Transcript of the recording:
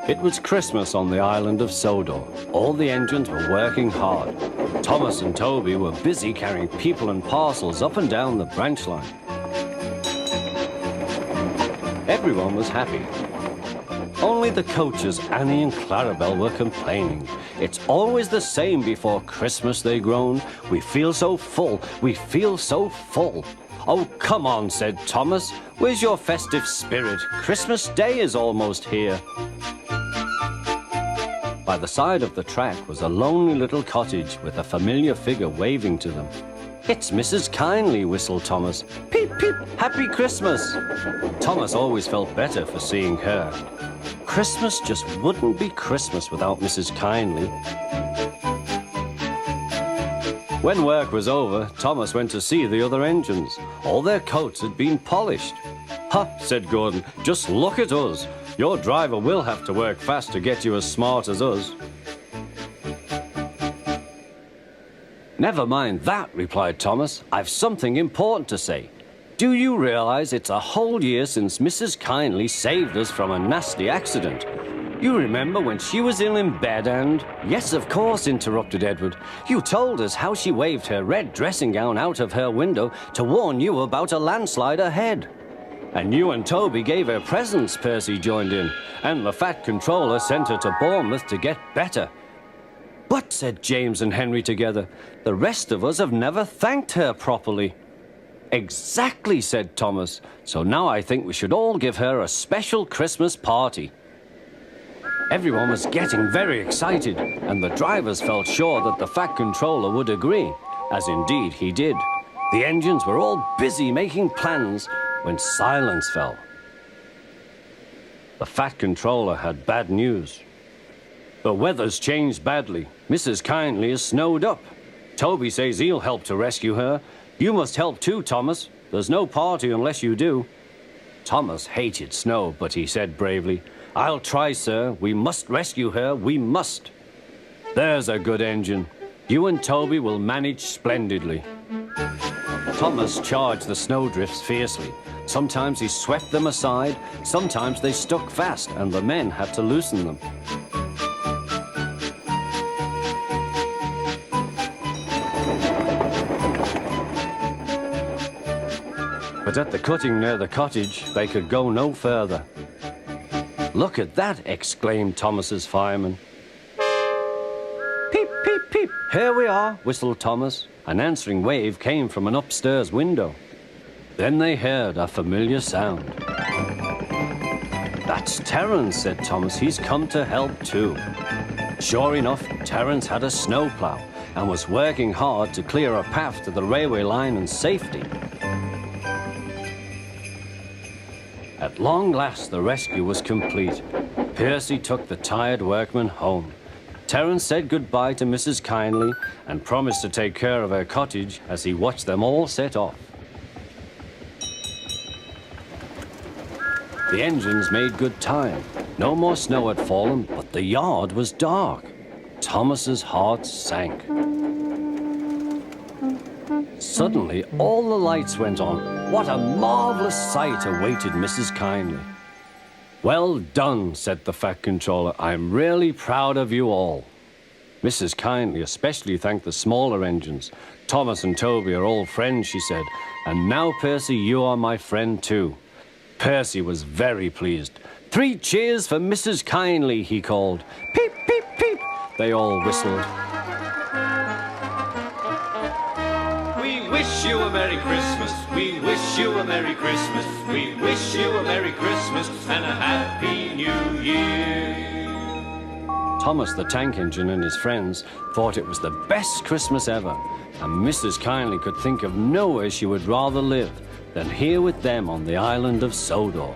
It was Christmas on the island of Sodor. All the engines were working hard. Thomas and Toby were busy carrying people and parcels up and down the branch line. Everyone was happy. Only the coaches, Annie and Clarabelle, were complaining. It's always the same before Christmas, they groaned. We feel so full, we feel so full. Oh, come on, said Thomas. Where's your festive spirit? Christmas Day is almost here. By the side of the track was a lonely little cottage with a familiar figure waving to them. It's Mrs. Kindly, whistled Thomas. Peep, peep, Happy Christmas. Thomas always felt better for seeing her. Christmas just wouldn't be Christmas without Mrs. Kindly. When work was over, Thomas went to see the other engines. All their coats had been polished. Ha, said Gordon, just look at us. Your driver will have to work fast to get you as smart as us. Never mind that, replied Thomas. I've something important to say. Do you realize it's a whole year since Mrs. Kindly saved us from a nasty accident? You remember when she was ill in bed and... Yes, of course, interrupted Edward. You told us how she waved her red dressing gown out of her window to warn you about a landslide ahead. And you and Toby gave her presents, Percy joined in. And the Fat Controller sent her to Bournemouth to get better. But, said James and Henry together, the rest of us have never thanked her properly. Exactly, said Thomas. So now I think we should all give her a special Christmas party. Everyone was getting very excited, and the drivers felt sure that the Fat Controller would agree, as indeed he did. The engines were all busy making plans when silence fell. The Fat Controller had bad news. The weather's changed badly. Mrs. Kindly is snowed up. Toby says he'll help to rescue her. You must help too, Thomas. There's no party unless you do. Thomas hated snow, but he said bravely, I'll try, sir. We must rescue her. We must. There's a good engine. You and Toby will manage splendidly. Thomas charged the snowdrifts fiercely. Sometimes he swept them aside. Sometimes they stuck fast, and the men had to loosen them. But at the cutting near the cottage, they could go no further. Look at that, exclaimed Thomas's fireman. Peep, peep, peep. Here we are, whistled Thomas. An answering wave came from an upstairs window. Then they heard a familiar sound. That's Terence, said Thomas. He's come to help too. Sure enough, Terence had a snowplow and was working hard to clear a path to the railway line in safety. At long last, the rescue was complete. Percy took the tired workmen home. Terence said goodbye to Mrs. Kindly and promised to take care of her cottage as he watched them all set off. The engines made good time. No more snow had fallen, but the yard was dark. Thomas's heart sank. Suddenly, all the lights went on. What a marvelous sight awaited Mrs. Kindly. Well done, said the Fat Controller. I'm really proud of you all. Mrs. Kindly especially thanked the smaller engines. Thomas and Toby are all friends, she said. And now, Percy, you are my friend too. Percy was very pleased. 3 cheers for Mrs. Kindly, he called. Peep, peep, peep. They all whistled. We wish you a Merry Christmas. We wish you a Merry Christmas. We wish you a Merry Christmas and a Happy New Year. Thomas the Tank Engine and his friends thought it was the best Christmas ever, and Mrs. Kindly could think of nowhere she would rather live than here with them on the island of Sodor.